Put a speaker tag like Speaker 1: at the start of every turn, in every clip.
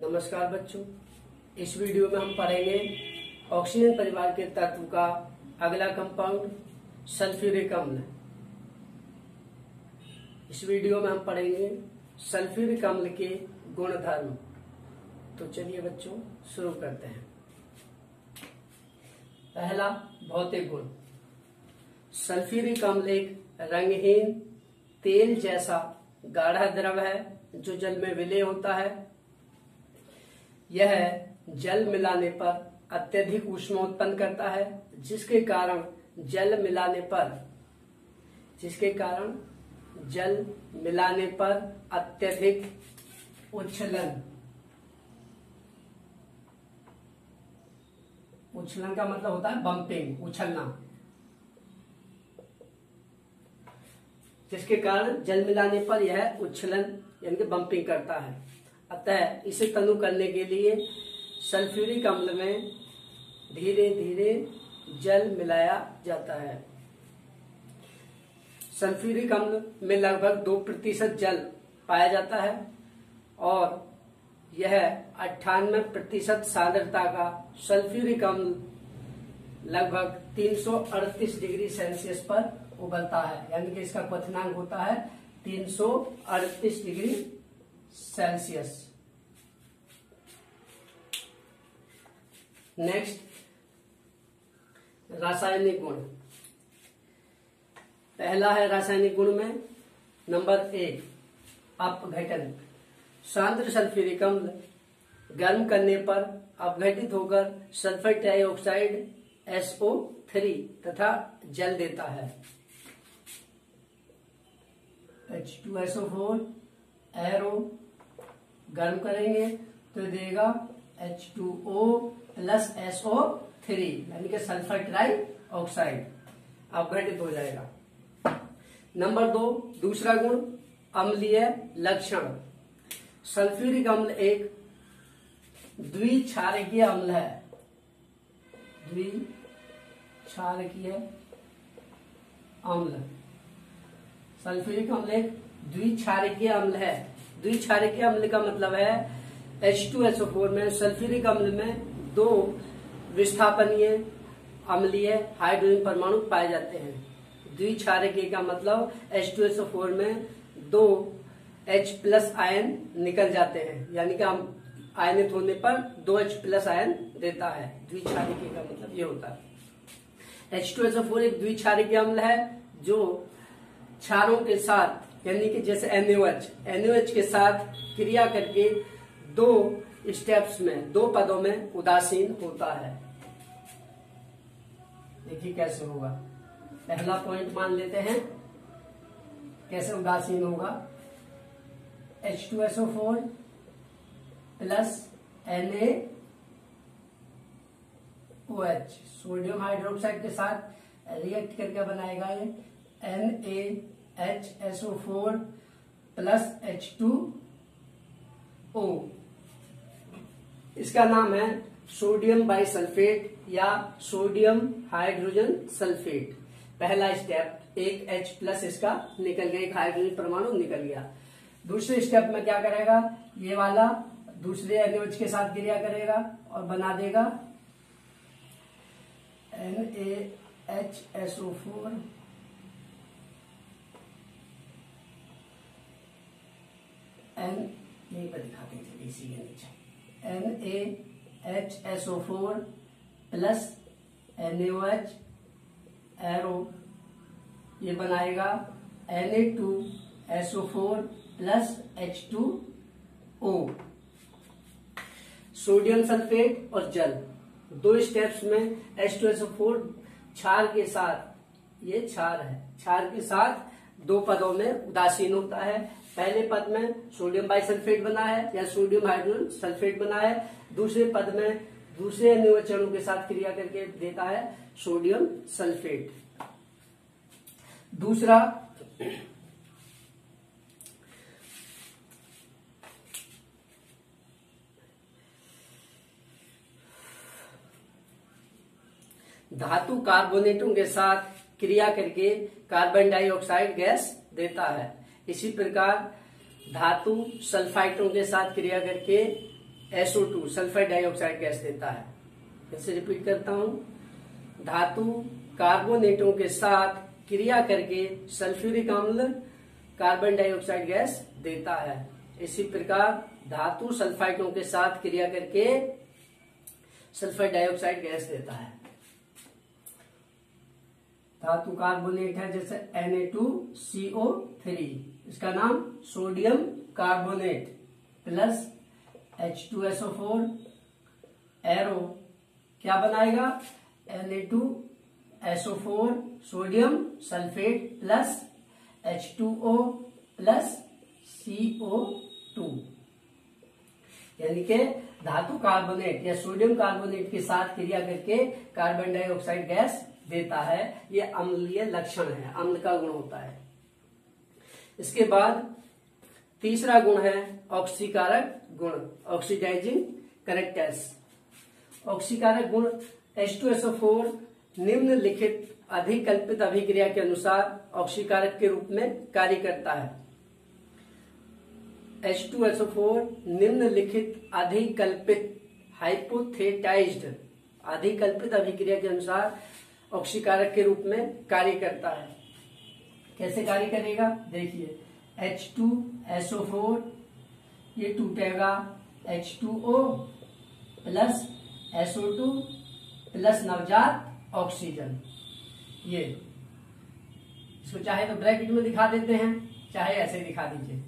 Speaker 1: नमस्कार बच्चों, इस वीडियो में हम पढ़ेंगे ऑक्सीजन परिवार के तत्व का अगला कंपाउंड सल्फ्यूरिक अम्ल। इस वीडियो में हम पढ़ेंगे सल्फ्यूरिक अम्ल के गुणधर्म। तो चलिए बच्चों शुरू करते हैं। पहला, भौतिक गुण। सल्फ्यूरिक अम्ल एक रंगहीन तेल जैसा गाढ़ा द्रव है जो जल में विलय होता है। यह जल मिलाने पर अत्यधिक ऊष्मा उत्पन्न करता है, जिसके कारण जल मिलाने पर अत्यधिक उछलन का मतलब होता है बम्पिंग, उछलना, जिसके कारण जल मिलाने पर यह उछलन यानी कि बम्पिंग करता है। अतः इसे तनु करने के लिए सल्फ्यूरिक अम्ल में धीरे धीरे जल मिलाया जाता है। सल्फ्यूरिक अम्ल में लगभग 2% जल पाया जाता है और यह 98% सांद्रता का सल्फ्यूरिक अम्ल लगभग 338 डिग्री सेल्सियस पर उबलता है, यानी कि इसका क्वथनांक होता है 338 डिग्री सेल्सियस। नेक्स्ट, रासायनिक गुण। पहला है रासायनिक गुण में नंबर 1, अपघटन। सांद्र सल्फ्यूरिक अम्ल गर्म करने पर अपघटित होकर सल्फर डाइऑक्साइड SO3 तथा जल देता है। H2SO4 एरो गर्म करेंगे तो देगा H2O प्लस SO3 यानी कि सल्फर डाइऑक्साइड अपघटित हो जाएगा। नंबर 2, दूसरा गुण, अम्लीय लक्षण। सल्फ्यूरिक अम्ल एक द्विक्षारकीय अम्ल है। द्विक्षारकीय अम्ल, सल्फ्यूरिक अम्ल एक द्विक्षारकीय अम्ल है। द्विक्षारकीय अम्ल का मतलब है H2SO4 में सल्फ्यूरिक अम्ल में 2 विस्थापनीय अम्लीय हाइड्रोजन परमाणु पाए जाते हैं। द्विक्षारकीय का मतलब H2SO4 में 2 H+ आयन निकल जाते हैं, यानी कि हम आयनित होने पर 2 H+ आयन देता है। द्विक्षारकीय का मतलब ये होता है। H2SO4 एक द्विक्षारकीय अम्ल है जो क्षारों के साथ यानी कि जैसे NaOH के साथ क्रिया करके 2 स्टेप्स में, 2 पदों में उदासीन होता है। देखिए कैसे होगा। पहला पॉइंट मान लेते हैं कैसे उदासीन होगा। H2SO4 plus NaOH sodium hydroxide के साथ रिएक्ट करके बनाएगा ये NaHSO4 प्लस H2O। इसका नाम है सोडियम बाइसल्फेट या सोडियम हाइड्रोजन सल्फेट। पहला स्टेप, एक H+ इसका निकल गया, एक हाइड्रोजन परमाणु निकल गया। दूसरे स्टेप में क्या करेगा, ये वाला दूसरे NaOH के साथ क्रिया करेगा और बना देगा NaHSO4 यहीं पर दिखाते हैं इसी के नीचे NaHSO4 प्लस NaOH एरो, ये बनाएगा Na2SO4 plus H2O। Sodium sulphate और जल 2 स्टेप्स में H2SO4 क्षार के साथ, ये क्षार है, क्षार के साथ 2 पदों में उदासीन होता है। पहले पद में सोडियम बाइसल्फेट बना है या सोडियम हाइड्रोजन सल्फेट बना है। दूसरे पद में दूसरे NaOH अणु के साथ क्रिया करके देता है सोडियम सल्फेट। दूसरा, धातु कार्बोनेटों के साथ क्रिया करके कार्बन डाइऑक्साइड गैस देता है। इसी प्रकार धातु सल्फाइटों के साथ क्रिया करके SO2 सल्फर डाइऑक्साइड गैस देता है। फिर से रिपीट करता हूं, धातु कार्बोनेटों के साथ क्रिया करके सल्फ्यूरिक अम्ल कार्बन डाइऑक्साइड गैस देता है। इसी प्रकार धातु सल्फाइडों के साथ क्रिया करके सल्फर डाइऑक्साइड गैस देता है। धातु कार्बोनेट है जैसे Na2CO3, इसका नाम sodium carbonate plus H2SO4 arrow क्या बनाएगा, Na2SO4 sodium sulphate plus H2O plus CO2, यानी कि धातु कार्बोनेट या सोडियम कार्बोनेट के साथ क्रिया करके कार्बन डाइऑक्साइड गैस देता है। ये अम्लीय लक्षण है, अम्ल का गुण होता है। इसके बाद तीसरा गुण है ऑक्सीकारक गुण, ऑक्सीडाइजिंग करेक्टर्स। ऑक्सीकारक गुण H2SO4 निम्नलिखित अधिकल्पित अभिक्रिया के अनुसार ऑक्सीकारक के रूप में कार्य करता है। H2SO4 निम्नलिखित अधिकल्पित हाइपोथेटाइज्ड अधिकल्पित अभिक्रिया के अनुसार ऑक्सीकारक के रूप में कार्य करता है। कैसे कार्य करेगा देखिए, H2SO4 ये टूटेगा H2O प्लस SO2 प्लस नवजात ऑक्सीजन। ये इसको चाहे तो ब्रैकेट में दिखा देते हैं, चाहे ऐसे दिखा दीजिए।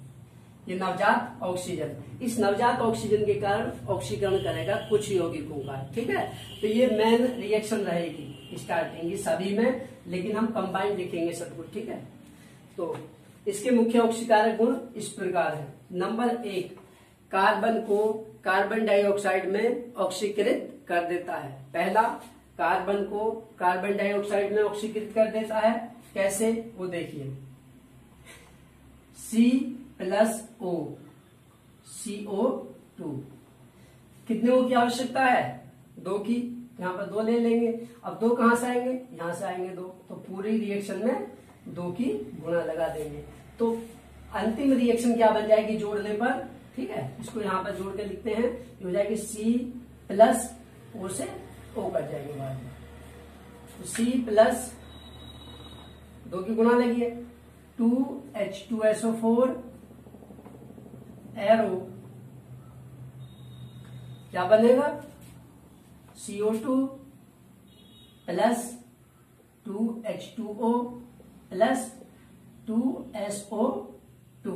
Speaker 1: ये नवजात ऑक्सीजन, इस नवजात ऑक्सीजन के कारण ऑक्सीकरण करेगा कुछ यौगिकों का, ठीक है। तो ये मेन रिएक्शन रहेगी स्टार्टिंग सभी में, लेकिन हम कंबाइंड लिखेंगे सब कुछ, ठीक है। तो इसके मुख्य ऑक्सीकारक गुण इस प्रकार है। नंबर 1, कार्बन को कार्बन डाइऑक्साइड में ऑक्सीकृत कर देता है। पहला, कार्बन को कार्बन डाइऑक्साइड में ऑक्सीकृत कर देता है। कैसे, वो देखिए, C+O CO2, कितने O की आवश्यकता है, 2 की, यहाँ पर 2 ले लेंगे। अब 2 कहां से आएंगे, यहां से आएंगे 2, तो पूरी रिएक्शन में 2 की गुणा लगा देंगे। तो अंतिम रिएक्शन क्या बन जाएगी जोड़ने पर, ठीक है। इसको यहाँ पर जोड़ के लिखते हैं, ये हो जाएगी C+O से O कट जाएंगे बाद में। तो C+2 की गुणा लगी है, 2H2SO4 एरो क्या बनेगा, CO2 plus 2H2O plus 2SO2,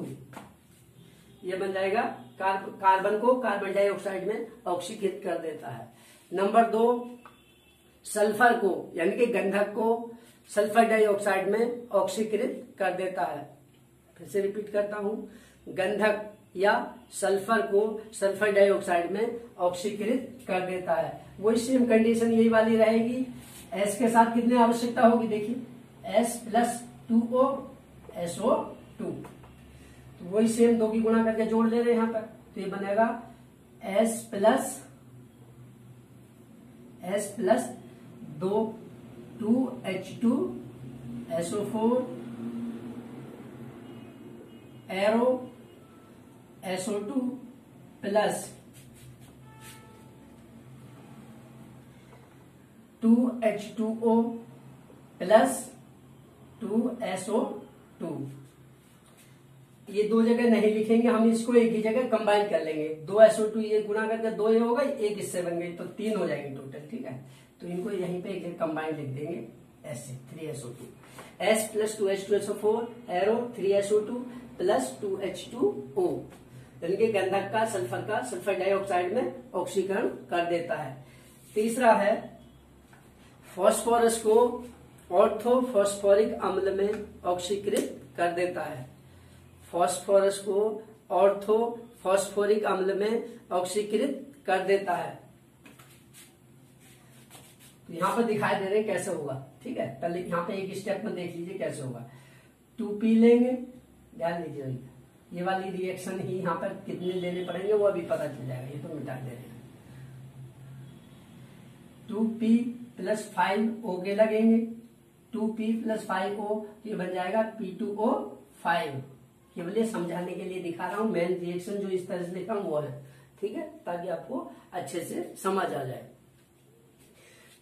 Speaker 1: ये बन जाएगा। कार्बन को कार्बन डाइऑक्साइड में ऑक्सीकृत कर देता है। नंबर 2, सल्फर को यानी कि गंधक को सल्फर डाइऑक्साइड में ऑक्सीकृत कर देता है। फिर से रिपीट करता हूं, गंधक या सल्फर को सल्फर डाइऑक्साइड में ऑक्सीकृत कर देता है। वही सेम कंडीशन यही वाली रहेगी। S के साथ कितनी आवश्यकता होगी देखिए, S+2O SO2, तो वही सेम 2 की गुणा करके जोड़ दे रहे हैं यहाँ पर। तो ये बनेगा S+2 2H2SO4 arrow SO2 plus 2H2O plus 2SO2। ये 2 जगह नहीं लिखेंगे हम, इसको एक ही जगह कंबाइन कर लेंगे। 2SO2 ये गुणा करके 2 ये हो गई, 1 इससे बन गई, तो 3 हो जाएगी टोटल, ठीक है। तो इनको यहीं पे एक कंबाइन लिख देंगे ऐसे, 3SO2, S+2H2SO4 arrow 3SO2 plus 2H2O, यानी कि गंधक का सल्फर डाइऑक्साइड में ऑक्सीकरण कर देता है। तीसरा है, फास्फोरस को ऑर्थोफॉस्फोरिक अम्ल में ऑक्सीकृत कर देता है। फास्फोरस को ऑर्थोफॉस्फोरिक अम्ल में ऑक्सीकृत कर देता है। तो यहां पर दिखाई दे रहे हैं कैसे होगा, ठीक है। पहले यहाँ पे एक स्टेप में देख लीजिए कैसे होगा। 2P लेंगे, ध्यान दीजिए, ये वाली रिएक्शन ही यहाँ पर कितने लेने पड़ेंगे वो अभी पता चल जाएगा, ये तो मिटा दे रहे हैं। 2P + 5O के लगेंगे, 2P + 5O, ये बन जाएगा P2O5। केवल ये समझाने के लिए दिखा रहा हूं, मेन रिएक्शन जो इस तरह से लिखा हूं वो है। ठीक है, ताकि आपको अच्छे से समझ आ जाए।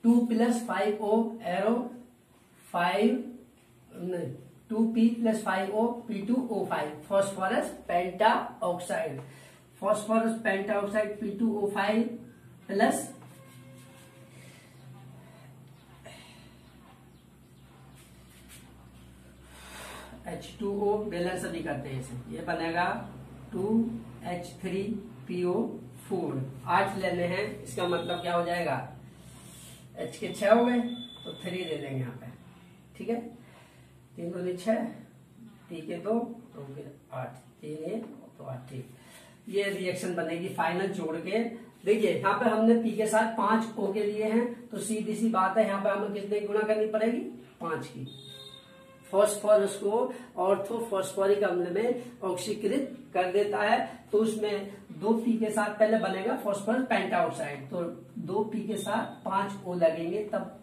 Speaker 1: 2 + 5O arrow 2P + 5O P2O5 phosphorus पेंटा ऑक्साइड, फॉस्फोरस पेंटा oxide P2O5 plus H2O, balance अभी करते हैं इसे, ये बनेगा 2H3PO4, 8 लेने हैं, इसका मतलब क्या हो जाएगा, H के 6 हो गए तो 3 ले लेंगे यहाँ पे, ठीक है, 3 दूनी 6, T के 2 तो फिर 8, 3 है तो 8, ठीक। ये रिएक्शन बनेगी फाइनल जोड़ के। देखिए यहाँ पे हमने P के साथ 5 O के लिए हैं, तो सीधी सी बात है यहाँ पे हमें कितने गुणा करनी पड़ेगी, 5 की। फॉस्फोरस को ऑर्थोफॉस्फोरिक अम्ल में ऑक्सीकृत कर देता है, तो उसमें 2P के साथ पहले बनेगा फॉस्फोरस पेंटाऑक्साइड, तो 2P के साथ 5O लगेंगे तब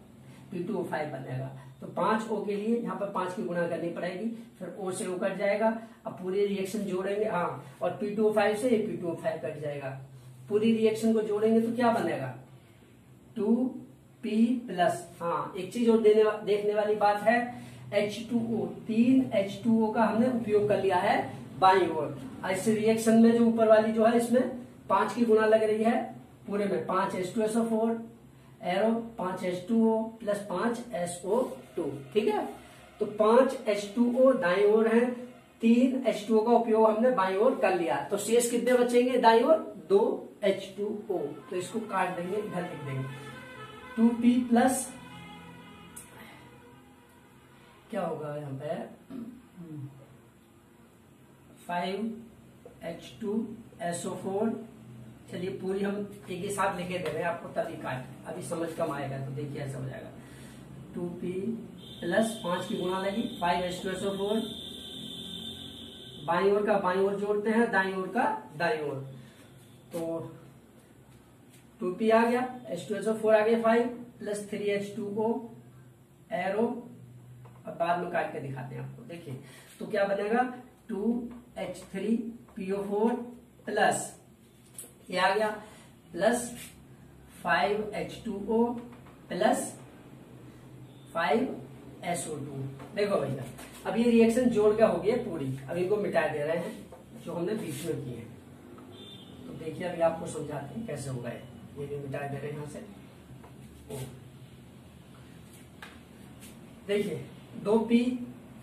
Speaker 1: P2O5 बनेगा। तो 5O के लिए यहाँ पर 5 की गुणा करनी पड़ेगी, फिर O से O कट जाएगा, अब पूरी रिएक्शन जोड़ेंगे, हाँ, और P2O5 से P2O5 कट जाएगा, पूरी रिएक्शन को जोड़ेंगे तो क्या बनेगा, 2P प्लस, हाँ, एक चीज और देखने वाली बात है, H2O, 3 H2O का हमने उपयोग कर लिया है बाईं ओर। इस रिएक्शन में जो ऊपर वाली जो है इसमें 5 की गुणा लग रही है, पूरे में 5 H2SO4 arrow 5 H2O plus 5 SO2, ठीक है। तो 5 H2O दाईं ओर है, 3 H2O का उपयोग हमने बाईं ओर कर लिया, तो शेष कितने बचेंगे दाईं ओर, 2 H2O, तो इसको काट देंगे, इधर लिख देंगे 2P प्लस क्या होगा यहाँ पे 5 H2SO4, चलिए पूरी हम एक ही साथ लिखे दे रहे हैं आपको, तभी काट, अभी समझ कम आएगा, तो देखिए ऐसा हो जाएगा 2P प्लस 5 की गुणा लगी 5 H2SO4, बाईं ओर का बाईं ओर जोड़ते हैं, दाईं ओर का दाईं ओर, तो 2P आ गया, H2SO4 आ गया 5 प्लस 3 H2O एरो, अब बाद में काट के दिखाते हैं आपको, देखिए तो क्या बनेगा 2H3PO4 प्लस ये आ गया प्लस 5 H2O प्लस 5 SO2। देखो भैया अब ये रिएक्शन जोड़ के हो गई है पूरी, अब इनको मिटा दे रहे हैं जो हमने बीच में किए हैं, तो देखिए अभी आपको समझाते हैं कैसे होगा, ये भी मिटा दे रहे हैं यहाँ से। देखिए 2P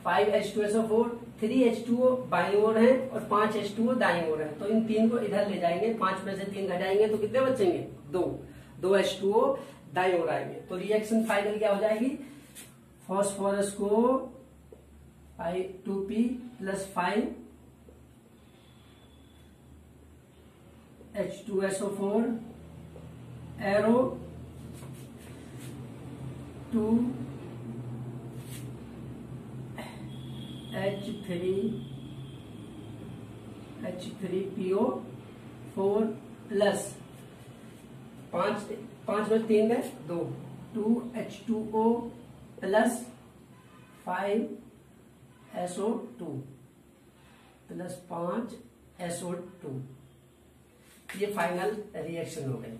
Speaker 1: 5 H2SO4 3 H2O बाईं ओर है और 5 H2O दाईं ओर है, तो इन 3 को इधर ले जाएंगे, 5 में से 3 घटाएंगे तो कितने बचेंगे, 2 H2O दाईं ओर आएंगे, तो रिएक्शन फाइनल क्या हो जाएगी, फॉस्फोरस को 2P plus 5 H2SO4 arrow 2 H3PO4 plus 5 में 3 में 2 H2O plus 5 SO2 plus 5 SO2, ये फाइनल रिएक्शन हो गई।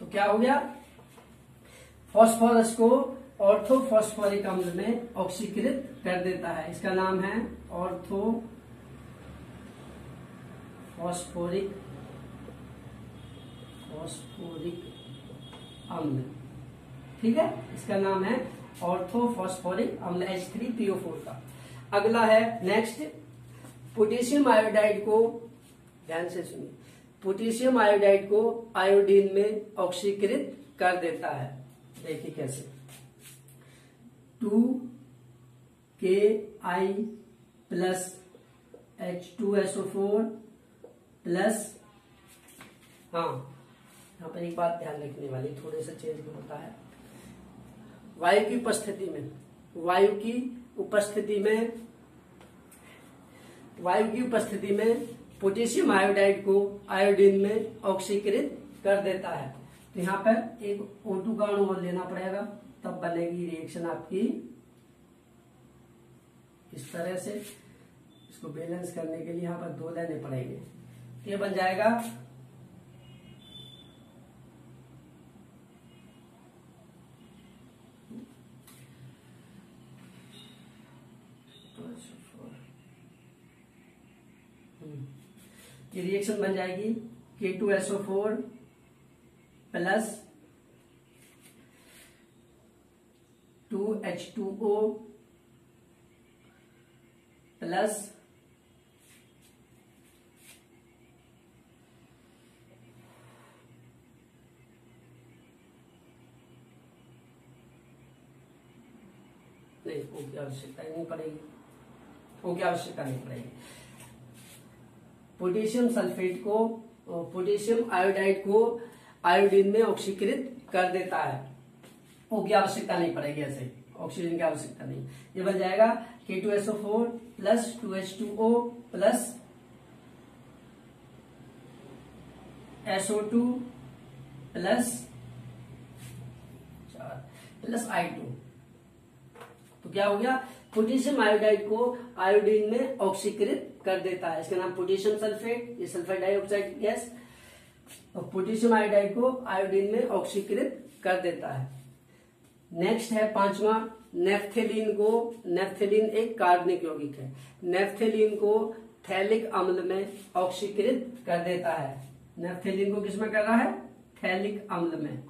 Speaker 1: तो क्या हो गया, फॉस्फोरस को ऑर्थोफॉस्फोरिक अम्ल में ऑक्सीकृत कर देता है, इसका नाम है ऑर्थोफॉस्फोरिक अम्ल, ठीक है, इसका नाम है ऑर्थोफॉस्फोरिक अम्ल H3PO4 का। अगला है नेक्स्ट, पोटेशियम आयोडाइड को, ध्यान से सुनिए, पोटेशियम आयोडाइड को आयोडीन में ऑक्सीकृत कर देता है, देखिए कैसे, 2Ki प्लस H2SO4 प्लस, हाँ यहाँ पर एक बात ध्यान रखने वाली, थोड़े से चेंज भी होता है, वायु की उपस्थिति में पोटेशियम आयोडाइड को आयोडीन में ऑक्सीकृत कर देता है, तो यहाँ पर एक O2 का अणु और लेना पड़ेगा, तब बनेगी रिएक्शन आपकी इस तरह से। इसको बैलेंस करने के लिए यहाँ पर 2 लेने पड़ेंगे, ये बन जाएगा ये रिएक्शन बन जाएगी K2SO4 प्लस 2H2O प्लस नहीं, O की आवश्यकता नहीं पड़ेगी, O की आवश्यकता नहीं पड़ेगी। पोटेशियम सल्फेट को, पोटेशियम आयोडाइड को आयोडीन में ऑक्सीकृत कर देता है, O की आवश्यकता नहीं पड़ेगी, ऐसे ऑक्सीजन की आवश्यकता नहीं। ये बन जाएगा K2SO4 plus 2H2O plus SO2 plus I2। तो क्या हो गया, पोटेशियम आयोडाइड को आयोडीन में ऑक्सीकृत कर देता है, इसका नाम पोटेशियम सल्फेट, ये सल्फर डाइऑक्साइड गैस, और पोटेशियम आयोडाइड को आयोडीन में ऑक्सीकृत कर देता है। नेक्स्ट है पांचवा, नेफ्थेलीन को, नेफ्थेलीन एक कार्बनिक यौगिक है, नेफ्थेलीन को थैलिक अम्ल में ऑक्सीकृत कर देता है। नेफ्थेलीन को किसमें कर रहा है, थैलिक अम्ल में,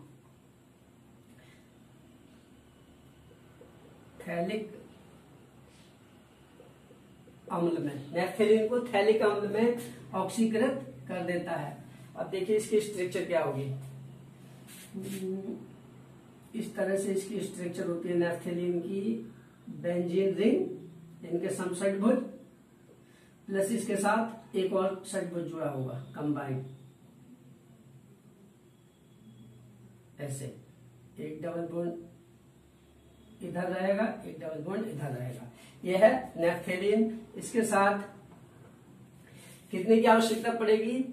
Speaker 1: थैलिक अम्ल में, नेफ्थेलीन को थैलिक अम्ल में ऑक्सीकृत कर देता है। अब देखिए इसकी स्ट्रक्चर क्या होगी, इस तरह से इसकी स्ट्रक्चर होती है नेफ्थेलीन की, बेंजीन रिंग, इनके सम षटभुज प्लस इसके साथ एक और षटभुज जुड़ा होगा कंबाइंड, ऐसे एक डबल बॉन्ड इधर रहेगा, एक डबल बॉन्ड इधर रहेगा। यह है नेफ्थेलीन। इसके साथ कितने की आवश्यकता पड़ेगी,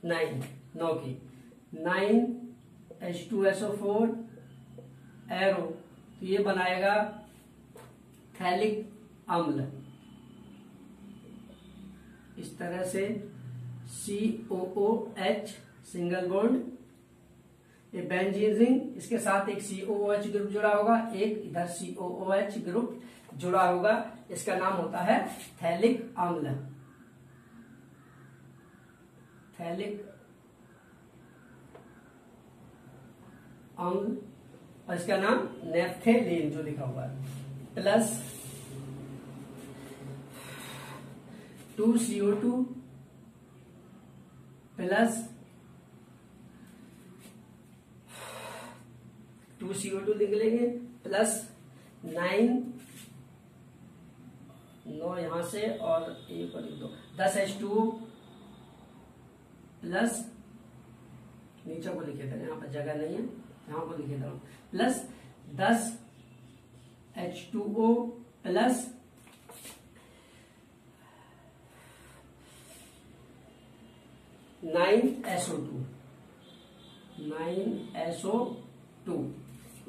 Speaker 1: 9 की, 9H2SO4 एरो, तो ये बनाएगा थैलिक अम्ल, इस तरह से COOH सिंगल बॉन्ड, ये बेंजीन रिंग, इसके साथ एक COOH ग्रुप जुड़ा होगा, एक इधर COOH ग्रुप जुड़ा होगा, इसका नाम होता है थैलिक अम्ल, थैलिक अम्ल, और इसका नाम नेफ्थेलीन जो लिखा हुआ है, प्लस 2CO2 प्लस 2CO2 लिख लेंगे, प्लस 9 यहां से और एक और 2, 10H2O प्लस, नीचे को लिखे थे, यहाँ पर जगह नहीं है, यहाँ को लिखे था, प्लस 10H2O प्लस 9SO2,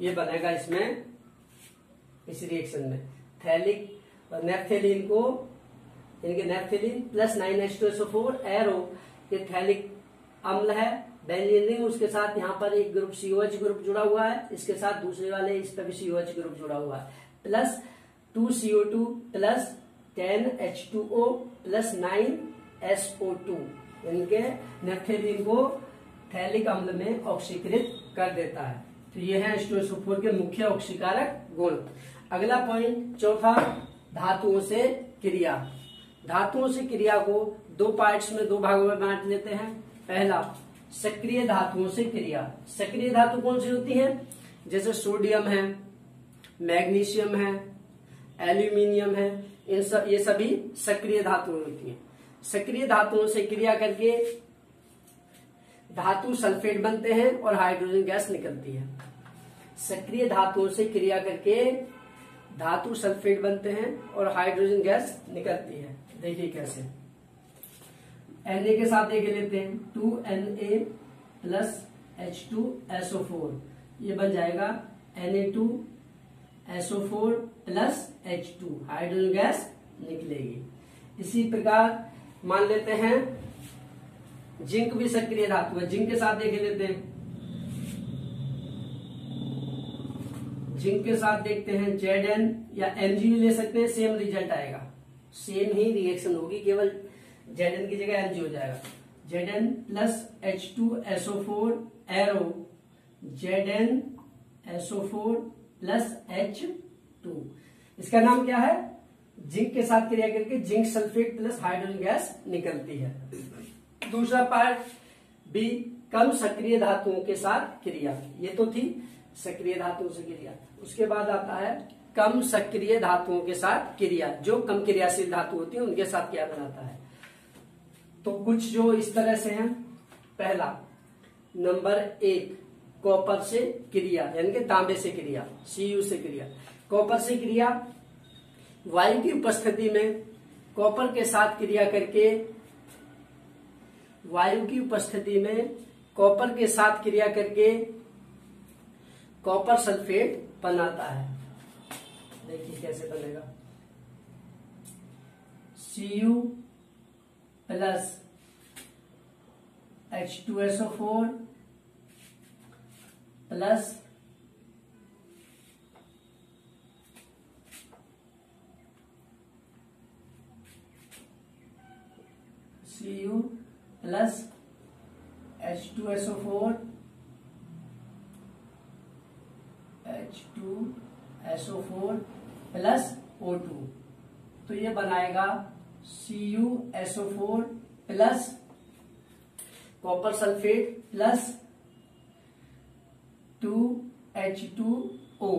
Speaker 1: ये बनेगा इसमें, इस रिएक्शन में थैलिक और नेफ्थेलीन को, इनके नेफ्थेलीन प्लस 9H2SO4 एरो, ये थैलिक अम्ल है, बेंजीन रिंग, उसके साथ यहाँ पर एक ग्रुप COH ग्रुप जुड़ा हुआ है, इसके साथ दूसरे वाले इस पर भी COH ग्रुप जुड़ा हुआ है, plus 2CO2 plus 10H2O plus 9SO2, इनके नेफ्थेलीन को थैलिक अम्ल में ऑक्सीकृत कर देता है। तो ये है H2SO4 के मुख्य ऑक्सीकारक गुण। अगला पॉइंट चौथा, धातुओं से क्रिया। धातुओं से क्रिया को दो पार्ट्स में, दो भागों में बांट लेते हैं। पहला, सक्रिय धातुओं से क्रिया। सक्रिय धातु कौन सी होती है, जैसे सोडियम है, मैग्नीशियम है, एल्यूमिनियम है, ये सभी सक्रिय धातुएं होती हैं। सक्रिय धातुओं से क्रिया करके धातु सल्फेट बनते हैं और हाइड्रोजन गैस निकलती है। सक्रिय धातुओं से क्रिया करके धातु सल्फेट बनते हैं और हाइड्रोजन गैस निकलती है। देखिए कैसे, Na के साथ एक लेते हैं, 2Na प्लस H2SO4, ये बन जाएगा Na2SO4 plus H2, hydrogen gas निकलेगी। इसी प्रकार मान लेते हैं जिंक भी सक्रिय धातु है, जिंक के साथ देख लेते हैं, जिंक के साथ देखते हैं Zn या Mg भी ले सकते हैं, सेम रिजल्ट आएगा, सेम ही रिएक्शन होगी, केवल Zn की जगह Mg हो जाएगा। Zn plus H2SO4 arrow ZnSO4 plus H2, इसका नाम क्या है, जिंक के साथ क्रिया करके zinc sulphate plus hydrogen gas निकलती है। दूसरा पार्ट बी, कम सक्रिय धातुओं के साथ क्रिया, ये तो थी सक्रिय धातुओं से क्रिया। उसके बाद आता है कम सक्रिय धातुओं के साथ क्रिया, जो कम क्रियाशील धातु होती है उनके साथ क्या बनाता है। तो कुछ जो इस तरह से हैं, पहला नंबर 1 कॉपर से क्रिया, यानी कि तांबे से क्रिया, Cu से क्रिया। कॉपर से क्रिया, वायु की उपस्थिति में कॉपर के साथ क्रिया करके, वायु की उपस्थिति में कॉपर के साथ क्रिया करके कॉपर सल्फेट बनाता है। देखिए कैसे बनेगा, Cu plus H2SO4 plus Cu plus H2SO4 plus O2, तो ये बनाएगा CuSO4 plus copper sulphate plus 2H2O।